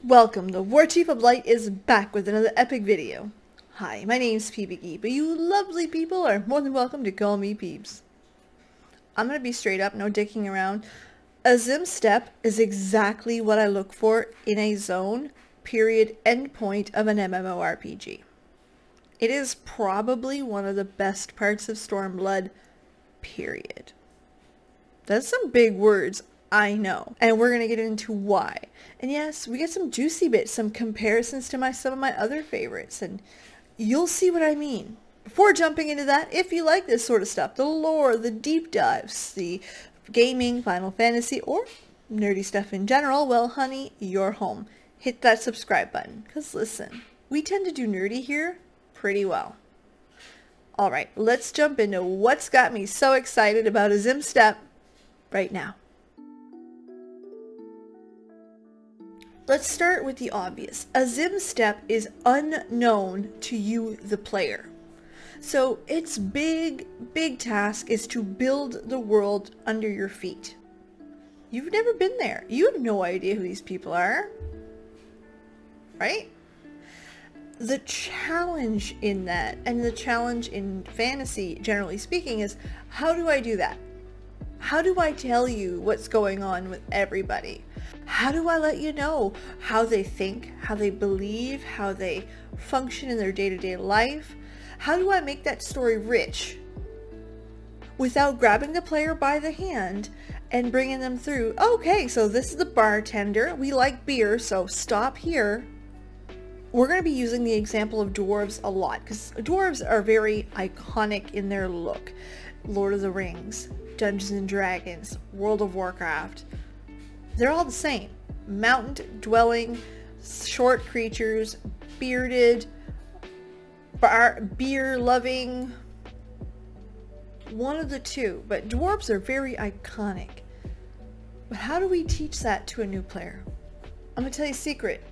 Welcome, the War Chief of Light is back with another epic video. Hi, my name's PBE, but you lovely people are more than welcome to call me Peeps. I'm gonna be straight up, no dicking around. Azim Steppe is exactly what I look for in a zone, period, endpoint of an MMORPG. It is probably one of the best parts of Stormblood, period. That's some big words, I know. And we're going to get into why. And yes, we get some juicy bits, some comparisons to some of my other favorites, and you'll see what I mean. Before jumping into that, if you like this sort of stuff, the lore, the deep dives, the gaming, Final Fantasy, or nerdy stuff in general, well honey, you're home. Hit that subscribe button, because listen, we tend to do nerdy here pretty well. Alright, let's jump into what's got me so excited about Azim Steppe right now. Let's start with the obvious. Azim Steppe is unknown to you, the player. So its big task is to build the world under your feet. You've never been there. You have no idea who these people are. Right? The challenge in that, and the challenge in fantasy, generally speaking, is how do I do that? How do I tell you what's going on with everybody? How do I let you know how they think, how they believe, how they function in their day-to-day life? How do I make that story rich without grabbing the player by the hand and bringing them through? Okay, so this is the bartender. We like beer, so stop here. We're going to be using the example of dwarves a lot because dwarves are very iconic in their look. Lord of the Rings, Dungeons and Dragons, World of Warcraft. They're all the same. Mountain dwelling, short creatures, bearded, beer loving, one of the two. But dwarves are very iconic. But how do we teach that to a new player? I'm going to tell you a secret.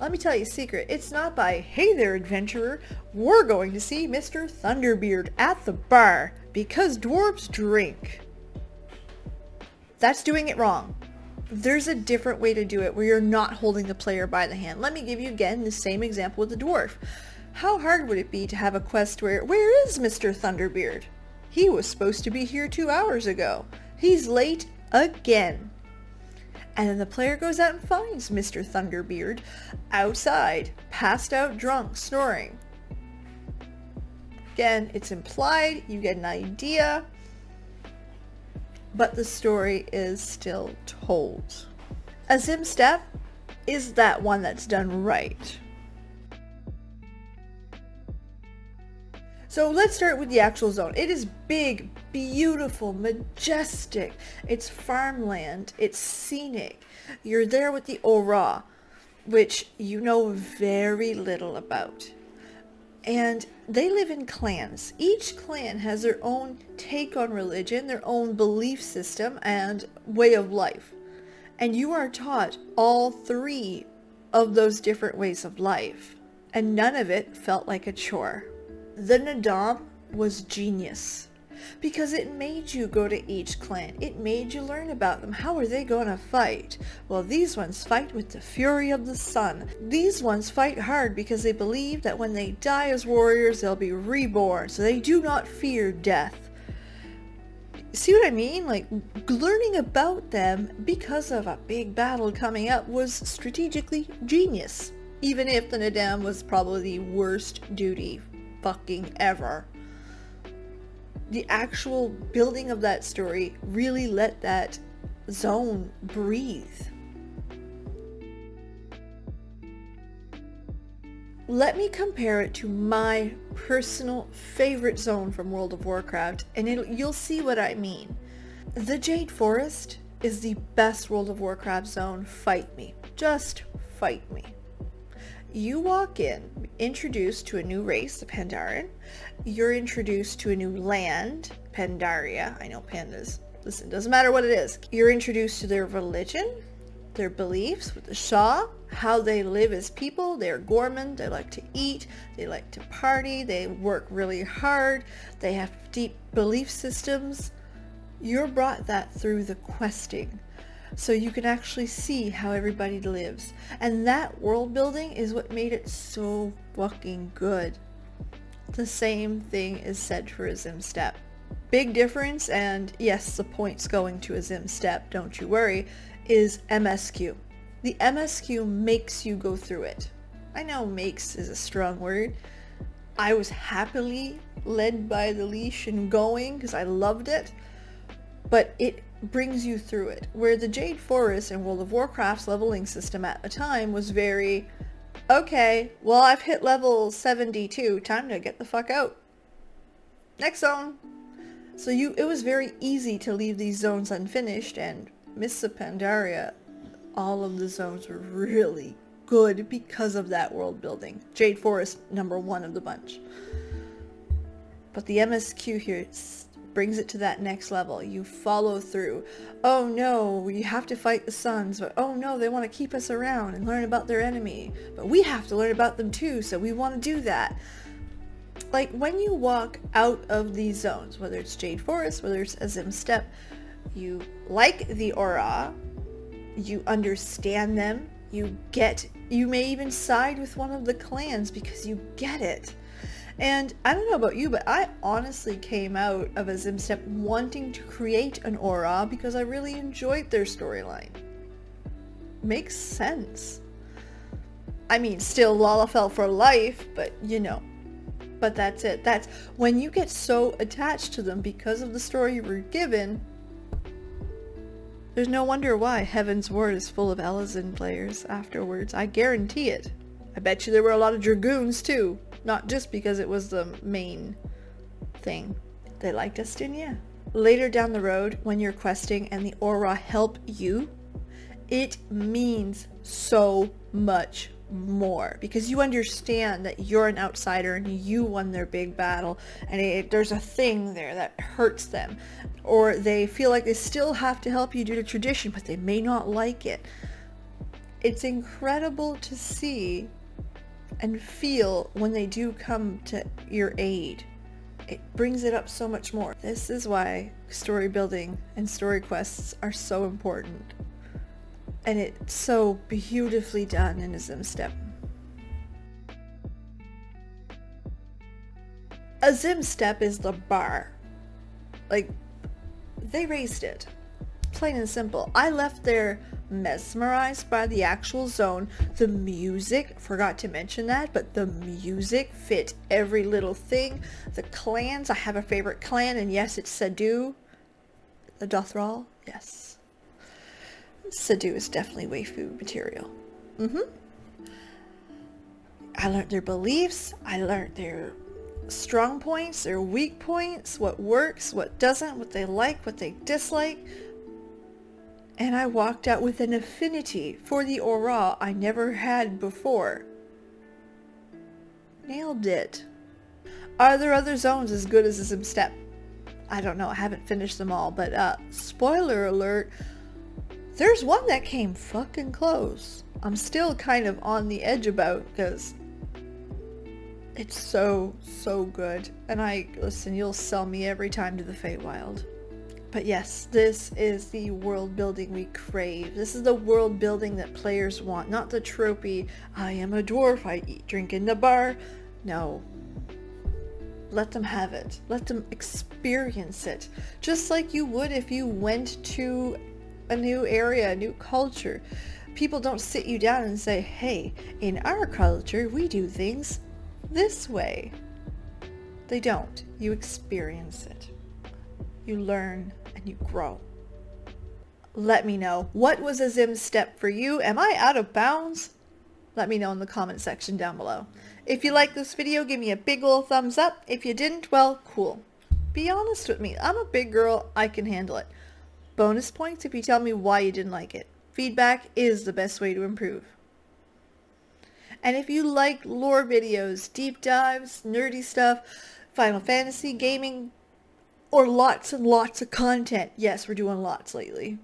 Let me tell you a secret. It's not by, hey there adventurer, we're going to see Mr. Thunderbeard at the bar because dwarves drink. That's doing it wrong. There's a different way to do it where you're not holding the player by the hand. Let me give you again the same example with the dwarf. How hard would it be to have a quest where is Mr. Thunderbeard? He was supposed to be here 2 hours ago. He's late again. And then the player goes out and finds Mr. Thunderbeard outside, passed out drunk, snoring. Again, it's implied, you get an idea, but the story is still told. Azim Steppe is that one that's done right. So let's start with the actual zone. It is big, beautiful, majestic. It's farmland. It's scenic. You're there with the Aura, which you know very little about. And they live in clans. Each clan has their own take on religion, their own belief system, and way of life. And you are taught all three of those different ways of life. And none of it felt like a chore. The Nadam was genius because it made you go to each clan. It made you learn about them. How are they going to fight? Well, these ones fight with the fury of the sun. These ones fight hard because they believe that when they die as warriors, they'll be reborn. So they do not fear death. See what I mean? Like, learning about them because of a big battle coming up was strategically genius. Even if the Nadam was probably the worst duty fucking ever. The actual building of that story really let that zone breathe. Let me compare it to my personal favorite zone from World of Warcraft, and you'll see what I mean. The Jade Forest is the best World of Warcraft zone. Fight me. Just fight me. You walk in, introduced to a new race, the Pandaren. You're introduced to a new land, Pandaria. I know pandas. Listen, doesn't matter what it is. You're introduced to their religion, their beliefs with the Shah, how they live as people. They're gourmand, they like to eat, they like to party, they work really hard, they have deep belief systems. You're brought that through the questing. so you can actually see how everybody lives. And that world building is what made it so fucking good. The same thing is said for Azim Steppe. Big difference, and yes, the points going to Azim Steppe, don't you worry, is MSQ. The MSQ makes you go through it. I know makes is a strong word. I was happily led by the leash and going because I loved it, but it brings you through it. Where the Jade Forest in World of Warcraft's leveling system at the time was very, okay, well I've hit level 72, time to get the fuck out. Next zone. So it was very easy to leave these zones unfinished, and Mists of Pandaria, all of the zones were really good because of that world building. Jade Forest, number one of the bunch. But the MSQ here brings it to that next level. You follow through. Oh no, you have to fight the Suns, but oh no, they want to keep us around and learn about their enemy. But we have to learn about them too, so we want to do that. Like, when you walk out of these zones, whether it's Jade Forest, whether it's Azim Steppe, you like the aura, you understand them, you may even side with one of the clans because you get it. And I don't know about you, but I honestly came out of Azim Steppe wanting to create an aura because I really enjoyed their storyline. Makes sense. I mean, still Lalafell for life, but you know. But that's it. That's when you get so attached to them because of the story you were given. There's no wonder why Heaven's Ward is full of Elizin players afterwards. I guarantee it. I bet you there were a lot of Dragoons too. Not just because it was the main thing. They liked Estonia. Later down the road, when you're questing and the aura help you, it means so much more because you understand that you're an outsider and you won their big battle, and there's a thing there that hurts them, or they feel like they still have to help you due to tradition, but they may not like it. It's incredible to see and feel when they do come to your aid. It brings it up so much more. This is why story building and story quests are so important. And it's so beautifully done in Azim Steppe. Azim Steppe is the bar. Like, they raised it. Plain and simple. I left there mesmerized by the actual zone. The music, forgot to mention that, but the music fit every little thing. The clans, I have a favorite clan, and yes, it's Sadu. The Dothral, yes. Sadu is definitely waifu material. I learned their beliefs, I learned their strong points, their weak points, what works, what doesn't, what they like, what they dislike. And I walked out with an affinity for the aura I never had before. Nailed it. Are there other zones as good as Azim Steppe? I don't know, I haven't finished them all, but spoiler alert, there's one that came fucking close. I'm still kind of on the edge about because it's so good. And listen, you'll sell me every time to the Feywild. But yes, this is the world building we crave. This is the world building that players want, not the tropey, I am a dwarf, I eat, drink in the bar. No. Let them have it. Let them experience it. Just like you would if you went to a new area, a new culture. People don't sit you down and say, hey, in our culture, we do things this way. They don't. You experience it. You learn and you grow. Let me know. What was Azim Steppe for you? Am I out of bounds? Let me know in the comment section down below. If you liked this video, give me a big ol' thumbs up. If you didn't, well, cool. Be honest with me. I'm a big girl. I can handle it. Bonus points if you tell me why you didn't like it. Feedback is the best way to improve. And if you like lore videos, deep dives, nerdy stuff, Final Fantasy, gaming, or lots and lots of content, yes, we're doing lots lately,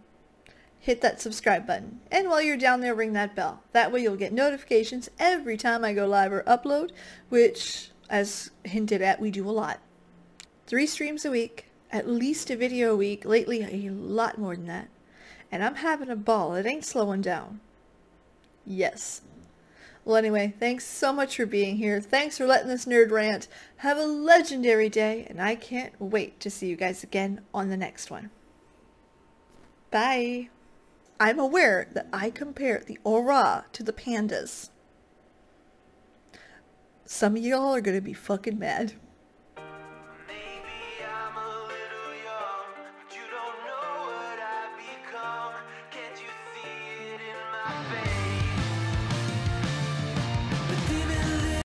hit that subscribe button. And while you're down there, ring that bell. That way you'll get notifications every time I go live or upload, which, as hinted at, we do a lot. 3 streams a week. At least a video a week, lately a lot more than that. and I'm having a ball. It ain't slowing down. Yes. Well, anyway, thanks so much for being here. Thanks for letting this nerd rant. Have a legendary day, and I can't wait to see you guys again on the next one. Bye. I'm aware that I compare the aura to the pandas. Some of y'all are gonna be fucking mad.